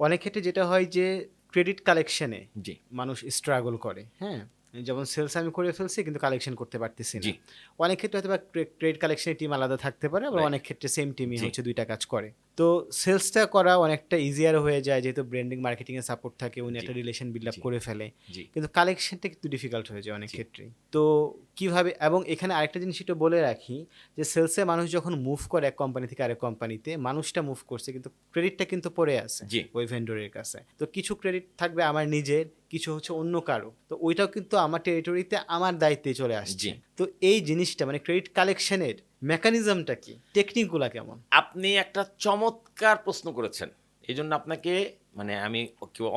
অনেক ক্ষেত্রে যেটা হয় যে ক্রেডিট কালেকশনে জি মানুষ স্ট্রাগল করে, হ্যাঁ? যেমন সেলস আমি করে ফেলছি কিন্তু কালেকশন করতে পারতেছি না। জি অনেক ক্ষেত্রে হয়তোবা ক্রেডিট কালেকশনের টিম আলাদা থাকতে পারে, আবার রাইট অনেক ক্ষেত্রে সেম টিমই জি হচ্ছে ২ টা কাজ করে। তো সেলসটা করা অনেকটা ইজিয়ার হয়ে যায় যেহেতু ব্র্যান্ডিং মার্কেটিং এর সাপোর্ট থাকে, উনি জি একটা রিলেশন বিল্ড আপ জি করে ফেলে। জি কিন্তু কালেকশনটা একটু ডিফিকাল্ট হয়ে যায় অনেক জি ক্ষেত্রেই। তো কিভাবে, এবং এখানে আরেকটা জিনিস একটু বলে রাখি যে সেলসে মানুষ যখন মুভ করে এক কোম্পানি থেকে আরেক কোম্পানিতে, মানুষটা মুভ করছে কিন্তু ক্রেডিটটা কিন্তু পড়ে আছে জি ওই ভেন্ডরের কাছে। তো কিছু ক্রেডিট থাকবে আমার নিজের, কিছু হচ্ছে অন্য কারো, তো ওইটাও কিন্তু আমার টেরিটরিতে আমার দায়িত্বে চলে আসছে। জি তো এই জিনিসটা মানে ক্রেডিট কালেকশনের মেকানিজমটা কি, টেকনিকগুলা কেমন? আপনি একটা চমৎকার প্রশ্ন করেছেন, এই জন্য আপনাকে মানে আমি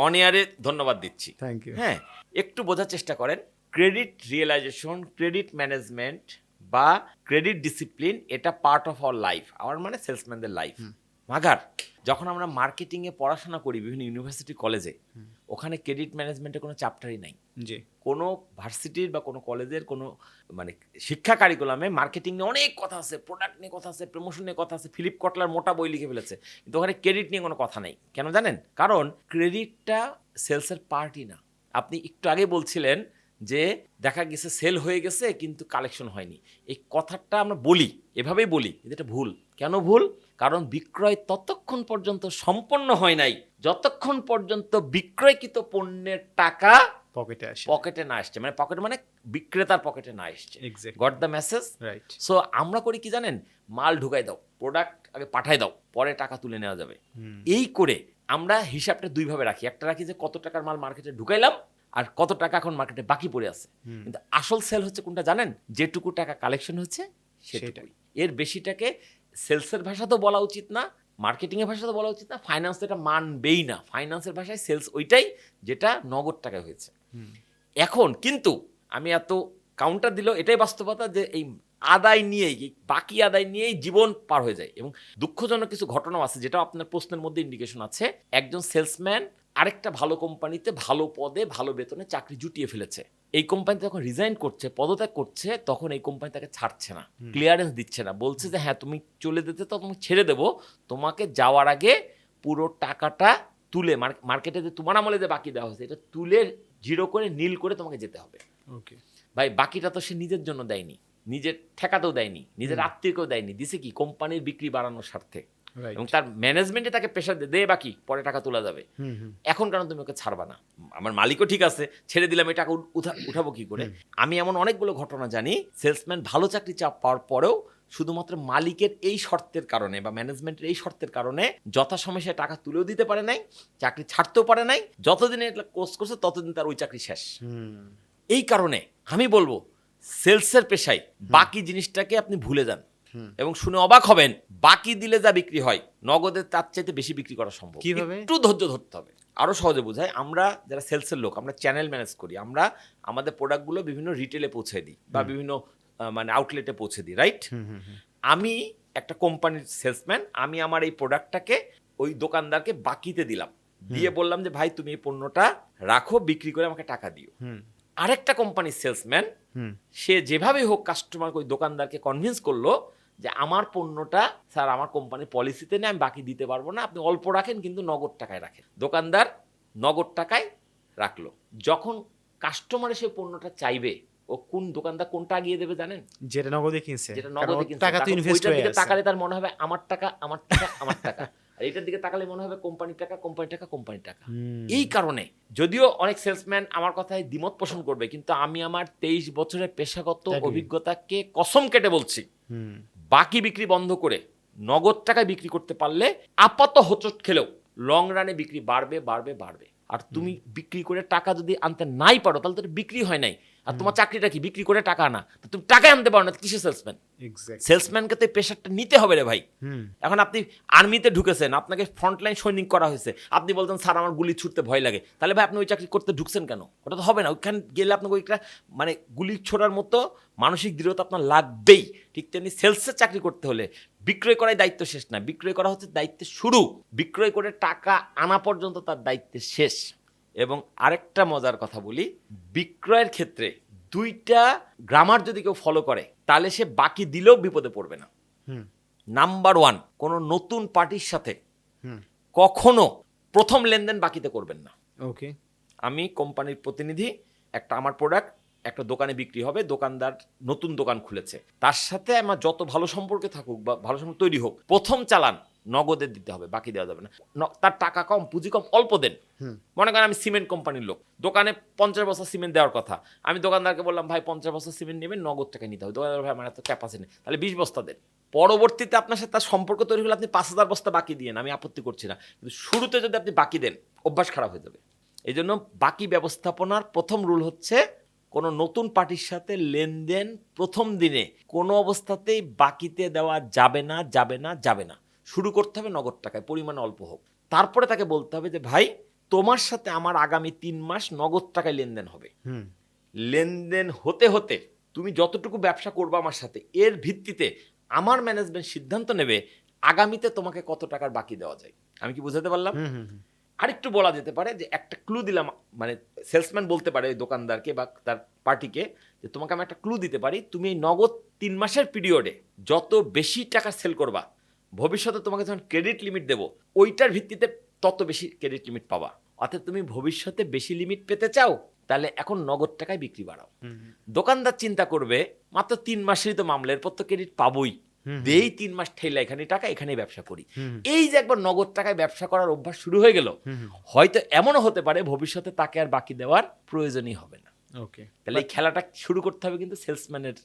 অন এয়ারে ধন্যবাদ দিচ্ছি। Thank you. হ্যাঁ, একটু বোঝার চেষ্টা করেন। ক্রেডিট রিয়েলাইজেশন, ক্রেডিট ম্যানেজমেন্ট বা ক্রেডিট ডিসিপ্লিন এটা পার্ট অফ আওয়ার লাইফ, আমার মানে সেলসম্যানদের লাইফ। মাগার যখন আমরা মার্কেটিংয়ে পড়াশোনা করি বিভিন্ন ইউনিভার্সিটি কলেজে, ওখানে ক্রেডিট ম্যানেজমেন্টের কোনো চ্যাপ্টারই নাই। জি। কোনো ভার্সিটির বা কোনো কলেজের কোনো মানে শিক্ষা কারিকুলামে মার্কেটিং নিয়ে অনেক কথা আছে, প্রোডাক্ট নিয়ে কথা আছে, প্রমোশন নিয়ে কথা আছে, ফিলিপ কটলার মোটা বই লিখে ফেলেছে, কিন্তু ওখানে ক্রেডিট নিয়ে কোনো কথা নেই। কেন জানেন? কারণ ক্রেডিটটা সেলসের পার্টই না। আপনি একটু আগে বলছিলেন যে দেখা গেছে সেল হয়ে গেছে কিন্তু কালেকশন হয়নি। এই কথাটা আমরা বলি, এভাবেই বলি, কিন্তু এটা ভুল। কেন ভুল? কারণ বিক্রয় ততক্ষণ পর্যন্ত সম্পন্ন হয় নাই যতক্ষণ পর্যন্ত বিক্রয়কৃত পণ্যের টাকা পকেটে আসে। পকেটে না আসছে, মানে পকেট মানে বিক্রেতার পকেটে না আসছে। Exactly. Got the message? Right. So আমরা করি কি জানেন? মাল ঢুকাই দাও, প্রোডাক্ট আগে পাঠাই দাও, পরে টাকা তুলে নেওয়া যাবে। এই করে আমরা হিসাবটা দুইভাবে রাখি। একটা রাখি যে কত টাকার মাল মার্কেটে ঢুকাইলাম আর কত টাকা এখন মার্কেটে বাকি পড়ে আছে। কিন্তু আসল সেল হচ্ছে কোনটা জানেন? যেটুকু টাকা কালেকশন হচ্ছে সেটুকুই। এর বেশিটাকে সেলসের ভাষাতেও বলা উচিত না, মার্কেটিংয়ের ভাষাতেও বলা উচিত না, ফাইন্যান্স এটা মানবেই না। ফাইন্যান্সের ভাষায় সেলস ওইটাই যেটা নগদ টাকায় হয়েছে। এখন কিন্তু আমি এত কাউন্টার দিল, এটাই বাস্তবতা যে এই আদায় নিয়েই, বাকি আদায় নিয়েই জীবন পার হয়ে যায়। এবং দুঃখজনক কিছু ঘটনাও আছে, যেটা আপনার প্রশ্নের মধ্যে ইন্ডিকেশন আছে। একজন সেলসম্যান আরেকটা ভালো কোম্পানিতে ভালো পদে ভালো বেতনে চাকরি জুটিয়ে ফেলেছে। এই কোম্পানিতে যখন রিজাইন করছে, পদত্যাগ করছে, তখন এই কোম্পানি তাকে ছাড়ছে না, ক্লিয়ারেন্স দিচ্ছে না, বলছে যে হ্যাঁ তুমি চলে যেতে তো তুমি ছেড়ে দেবো, তোমাকে যাওয়ার আগে পুরো টাকাটা তুলে মার্কেটে যে তোমার আমলে যে বাকি দেওয়া হয়েছে এটা তুলে জিরো করে নীল করে তোমাকে যেতে হবে। ওকে। ভাই বাকিটা তো সে নিজের জন্য দেয়নি, নিজের ঠেকাতেও দেয়নি, নিজের আত্মীয়কেও দেয়নি, দিছে কি কোম্পানির বিক্রি বাড়ানোর স্বার্থে। এবং রাইট। তার ম্যানেজমেন্টে তাকে প্রেশার দে বাকি পরে টাকা তোলা যাবে। এখন কারণ তুমি ওকে ছাড়বা না, আমার মালিকও ঠিক আছে, ছেড়ে দিলাম, এই টাকা উঠাবো কি করে? আমি এমন অনেকগুলো ঘটনা জানি, সেলসম্যান ভালো চাকরি চাপ পাওয়ার পরেও শুধুমাত্র মালিকের এই শর্তের কারণে বা ম্যানেজমেন্টের এই শর্তের কারণে যথাসময়ে সে টাকা তুলেও দিতে পারে নাই, চাকরি ছাড়তেও পারে নাই, যতদিন এটা কোর্স করছে ততদিন তার ওই চাকরি শেষ। এই কারণে আমি বলবো সেলসের পেশায় বাকি জিনিসটাকে আপনি ভুলে যান, এবং শুনে অবাক হবেন বাকি দিলে যা বিক্রি হয় নগদে তার চাইতে বেশি বিক্রি করা সম্ভব। কিভাবে? একটু ধৈর্য ধরতে হবে। আরো সহজে বোঝায়, আমরা যারা সেলসের লোক, আমরা চ্যানেল ম্যানেজ করি, আমরা আমাদের প্রোডাক্টগুলো বিভিন্ন রিটেলে পৌঁছে দিই বা বিভিন্ন মানে আউটলেটে পৌঁছে দিই, রাইট? আমি একটা কোম্পানির সেলসম্যান, আমি আমার এই প্রোডাক্টটাকে ওই দোকানদারকে বাকিতে দিলাম, দিয়ে বললাম যে ভাই তুমি এই পণ্যটা রাখো, বিক্রি করে আমাকে টাকা দিও। আরেকটা কোম্পানির সেলসম্যান সে যেভাবে হোক কাস্টমারকে ওই দোকানদারকে কনভিন্স করলো যে আমার পণ্যটা স্যার আমার কোম্পানির পলিসিতে নেই, আমি বাকি দিতে পারবো না, আপনি অল্প রাখেন কিন্তু নগদ টাকায় রাখেন। দোকানদার নগদ টাকায় রাখলো। যখন কাস্টমার এসে পণ্যটা চাইবে, ও কোন দোকানদার কোনটা আগিয়ে দেবে জানেন? যেটা নগদে কিনছে, যেটা কারণ নগদে ওর কিনছে। টাকা তো তখন ইনভেস্ট ওইটার হয়ে দিকে আছে। তাকালে তার মনে হবে আমার টাকা আমার টাকা আমার টাকা আর এটার দিকে তাকালে মনে হবে কোম্পানির টাকা কোম্পানির টাকা কোম্পানির টাকা। এই কারণে যদিও অনেক সেলসম্যান আমার কথায় দ্বিমত পোষণ করবে, কিন্তু আমি আমার 23 বছরের পেশাগত Agree. অভিজ্ঞতাকে কসম কেটে বলছি, বাকি বিক্রি বন্ধ করে নগদ টাকায় বিক্রি করতে পারলে আপাত হোঁচট খেলেও লং রানে বিক্রি বাড়বে বাড়বে বাড়বে। আর তুমি বিক্রি করে টাকা যদি আনতে নাই পারো তাহলে তো বিক্রি হয় নাই। আর তোমার চাকরিটা কি? বিক্রি করে টাকা আনা। তো তুমি টাকা আনতে পারো না, কিসের সেলসম্যান? সেলসম্যানকে তো এই প্রেশারটা নিতে হবে রে ভাই। এখন আপনি আর্মিতে ঢুকেছেন, আপনাকে ফ্রন্টলাইন সৈনিক করা হয়েছে, আপনি বলতেন স্যার আমার গুলি ছুটতে ভয় লাগে, তাহলে ভাই আপনি ওই চাকরি করতে ঢুকছেন কেন? ওটা তো হবে না। ওইখানে গেলে আপনাকে ওইটা মানে গুলি ছোড়ার মতো মানসিক দৃঢ়তা আপনার লাগবেই। ঠিক তেমনি সেলসের চাকরি করতে হলে বিক্রয় করাই দায়িত্ব শেষ না, বিক্রয় করা হচ্ছে দায়িত্বের শুরু। বিক্রয় করে টাকা আনা পর্যন্ত তার দায়িত্বের শেষ। এবং আরেকটা মজার কথা বলি, বিক্রয়ের ক্ষেত্রে দুইটা গ্রামার যদি কেউ ফলো করে তাহলে সে বাকি দিলেও বিপদে পড়বে না। নাম্বার 1, কোনো নতুন পার্টির সাথে কখনো প্রথম লেনদেন বাকিতে করবেন না। ওকে। আমি কোম্পানির প্রতিনিধি, একটা আমার প্রোডাক্ট একটা দোকানে বিক্রি হবে, দোকানদার নতুন দোকান খুলেছে, তার সাথে আমার যত ভালো সম্পর্কে থাকুক বা ভালো সম্পর্ক তৈরি হোক, প্রথম চালান নগদে দিতে হবে, বাকি দেওয়া যাবে না। তার টাকা কম, পুঁজি কম, অল্প দেন। মনে করেন আমি সিমেন্ট কোম্পানির লোক, দোকানে 50 বস্তা সিমেন্ট দেওয়ার কথা, আমি দোকানদারকে বললাম ভাই 50 বস্তা সিমেন্ট নেবেন, নগদ টাকা নিতে হবে। দোকানদার ভাই আমার এত ক্যাপাসিটি নেই, তাহলে 20 বস্তা দেন। পরবর্তীতে আপনার সাথে তার সম্পর্ক তৈরি হলে আপনি 5000 বস্তা বাকি দিয়েন, আমি আপত্তি করছি না, কিন্তু শুরুতে যদি আপনি বাকি দেন অভ্যাস খারাপ হয়ে যাবে। এই জন্য বাকি ব্যবস্থাপনার প্রথম রুল হচ্ছে কোনো নতুন পার্টির সাথে লেনদেন প্রথম দিনে কোনো অবস্থাতেই বাকিতে দেওয়া যাবে না, যাবে না, যাবে না। শুরু করতে হবে নগদ টাকায়, পরিমাণ অল্প হোক। তারপরে তাকে বলতে হবে যে ভাই তোমার সাথে আমার আগামী 3 মাস নগদ টাকায় লেনদেন হবে। লেনদেন হতে হতে তুমি যতটুকু ব্যবসা করবে আমার সাথে, এর ভিত্তিতে আমার ম্যানেজমেন্ট সিদ্ধান্ত নেবে আগামীতে তোমাকে কত টাকার বাকি দেওয়া যায়। আমি কি বুঝাতে পারলাম? আরেকটু বলা যেতে পারে যে একটা ক্লু দিলাম, মানে সেলসম্যান বলতে পারে ওই দোকানদারকে বা তার পার্টিকে যে তোমাকে আমি একটা ক্লু দিতে পারি, তুমি এই নগদ 3 মাসের পিরিয়ডে যত বেশি টাকা সেল করবা, ভবিষ্যতে তোমাকে যখন ক্রেডিট লিমিট দেবো ওইটার ভিত্তিতে তত বেশি ক্রেডিট লিমিট পাবা। অর্থাৎ তুমি ভবিষ্যতে বেশি লিমিট পেতে চাও, তাহলে এখন নগদ টাকায় বিক্রি বাড়াও। দোকানদার চিন্তা করবে মাত্র 3 মাসেরই তো মামলা, এরপর তো ক্রেডিট পাবোই, দেই 3 মাস ঠেলা এখানে টাকা, এখানেই ব্যবসা করি। এই যে একবার নগদ টাকায় ব্যবসা করার অভ্যাস শুরু হয়ে গেল, হয়তো এমনও হতে পারে ভবিষ্যতে তাকে আর বাকি দেওয়ার প্রয়োজনই হবে না। ওকে। তাহলে এই খেলাটা শুরু করতে হবে কিন্তু সেলসম্যানের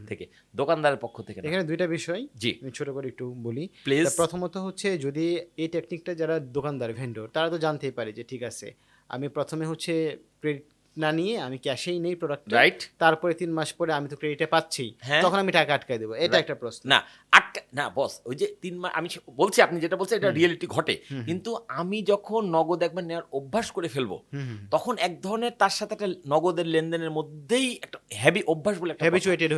থেকে, দোকানদারের পক্ষ থেকে না। এখানে দুইটা বিষয় জি আমি ছোট করে একটু বলি প্লিজ। প্রথমত হচ্ছে যদি এই টেকনিকটা যারা দোকানদার ভেন্ডর তারা তো জানতেই পারে যে ঠিক আছে আমি প্রথমে হচ্ছে ক্রেডিট না নিয়ে আমি ক্যাশেই নেই প্রোডাক্ট, রাইট। তারপরে 3 মাস পরে আমি তো ক্রেডিটে পাচ্ছি, হ্যাঁ। তখন আমি টাকা আটকায় দেবো, এটা একটা প্রশ্ন। না না বস, ওই যে 3 মাস আমি বলছি, আপনি যেটা বলছেন এটা রিয়েলিটি ঘটে, কিন্তু আমি যখন নগদ একবার নেওয়ার অভ্যাস করে ফেলবো, তখন এক ধরনের তার সাথে একটা নগদের লেনদেনের মধ্যেই একটা হেভি অভ্যাস বলে একটা হ্যাবিচুয়েটেড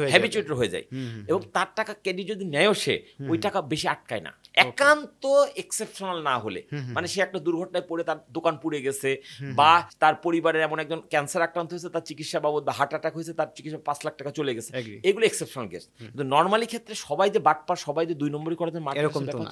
হয়ে যায়, এবং তার টাকা ক্রেডিট যদি নেয়ও সে ওই টাকা বেশি আটকায় না, একান্ত এক্সেপশনাল না হলে। মানে সে একটা দুর্ঘটনায় পড়ে তার দোকান পুড়ে গেছে, বা তার পরিবারের এমন একজন ক্যান্সার আক্রান্ত হয়েছে, তার চিকিৎসা বাবদ বা হার্ট অ্যাটাক হয়েছে, তার চিকিৎসা 5 লাখ টাকা চলে গেছে, এগুলো এক্সেপশনাল কেস। কিন্তু নর্মালি ক্ষেত্রে সবাই যে বাটপার, সবাই যে 2 নম্বরই করাতে এরকম তো না।